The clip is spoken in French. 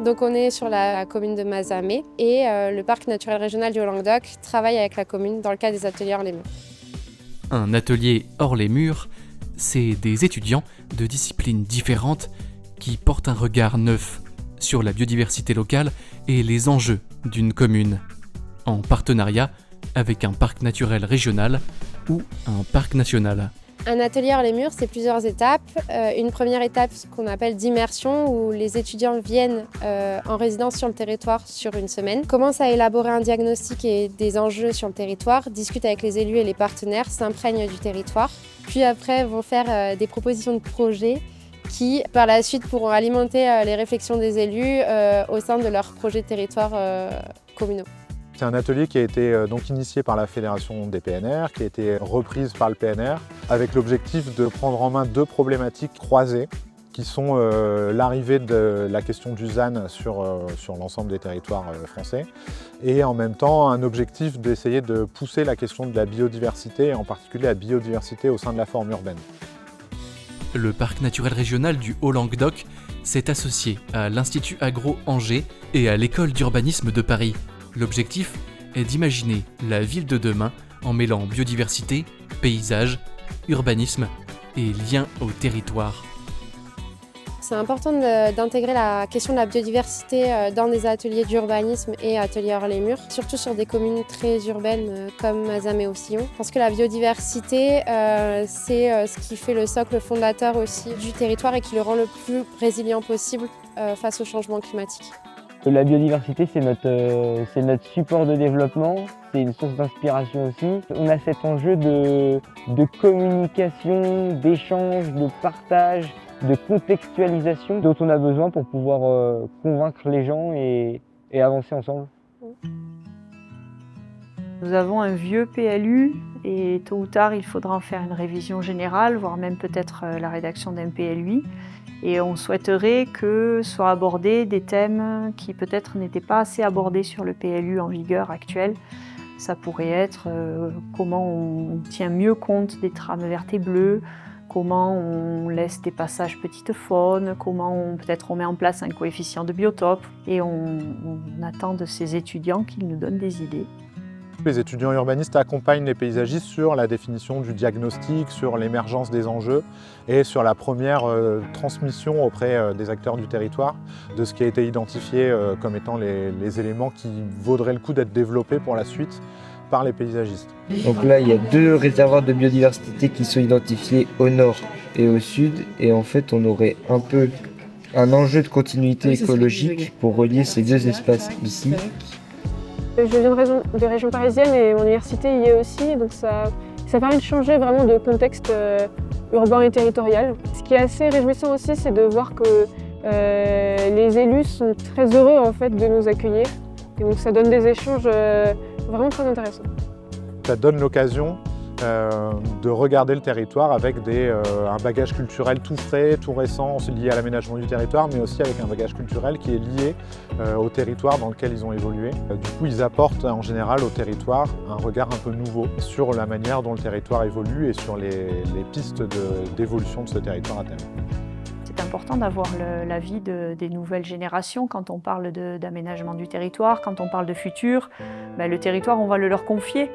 Donc on est sur la commune de Mazamet et le parc naturel régional du Haut-Languedoc travaille avec la commune dans le cadre des ateliers hors les murs. Un atelier hors les murs, c'est des étudiants de disciplines différentes qui portent un regard neuf sur la biodiversité locale et les enjeux d'une commune, en partenariat avec un parc naturel régional ou un parc national. Un atelier hors les murs, c'est plusieurs étapes. Une première étape, ce qu'on appelle d'immersion, où les étudiants viennent en résidence sur le territoire sur une semaine, commencent à élaborer un diagnostic et des enjeux sur le territoire, discutent avec les élus et les partenaires, s'imprègnent du territoire, puis après vont faire des propositions de projets qui, par la suite, pourront alimenter les réflexions des élus au sein de leurs projets de territoire communaux. C'est un atelier qui a été donc initié par la Fédération des PNR, qui a été reprise par le PNR, avec l'objectif de prendre en main deux problématiques croisées, qui sont l'arrivée de la question du ZAN sur l'ensemble des territoires français, et en même temps un objectif d'essayer de pousser la question de la biodiversité, et en particulier la biodiversité au sein de la forme urbaine. Le parc naturel régional du Haut-Languedoc s'est associé à l'Institut Agro Angers et à l'École d'urbanisme de Paris. L'objectif est d'imaginer la ville de demain en mêlant biodiversité, paysage, urbanisme et lien au territoire. C'est important d'intégrer la question de la biodiversité dans des ateliers d'urbanisme et ateliers hors les murs, surtout sur des communes très urbaines comme Mazamet-Ocillon. Parce que la biodiversité, c'est ce qui fait le socle fondateur aussi du territoire et qui le rend le plus résilient possible face au changement climatique. La biodiversité, c'est notre support de développement, c'est une source d'inspiration aussi. On a cet enjeu de communication, d'échange, de partage, de contextualisation dont on a besoin pour pouvoir convaincre les gens et avancer ensemble. Nous avons un vieux PLU et tôt ou tard, il faudra en faire une révision générale, voire même peut-être la rédaction d'un PLUI. Et on souhaiterait que soient abordés des thèmes qui peut-être n'étaient pas assez abordés sur le PLU en vigueur actuel. Ça pourrait être comment on tient mieux compte des trames vertes et bleues, comment on laisse des passages petite faune, comment peut-être on met en place un coefficient de biotope. Et on attend de ces étudiants qu'ils nous donnent des idées. Les étudiants urbanistes accompagnent les paysagistes sur la définition du diagnostic, sur l'émergence des enjeux et sur la première transmission auprès des acteurs du territoire de ce qui a été identifié comme étant les éléments qui vaudraient le coup d'être développés pour la suite par les paysagistes. Donc là, il y a deux réservoirs de biodiversité qui sont identifiés au nord et au sud, et en fait, on aurait un peu un enjeu de continuité écologique pour relier ces deux espaces ici. Je viens de région parisienne et mon université y est aussi, donc ça permet de changer vraiment de contexte urbain et territorial. Ce qui est assez réjouissant aussi, c'est de voir que les élus sont très heureux en fait, de nous accueillir. Et donc ça donne des échanges vraiment très intéressants. Ça donne l'occasion de regarder le territoire avec un bagage culturel tout frais, tout récent, lié à l'aménagement du territoire, mais aussi avec un bagage culturel qui est lié au territoire dans lequel ils ont évolué. Du coup, ils apportent en général au territoire un regard un peu nouveau sur la manière dont le territoire évolue et sur les pistes d'évolution de ce territoire à terme. C'est important d'avoir l'avis des nouvelles générations quand on parle d'aménagement du territoire, quand on parle de futur. Le territoire, on va le leur confier.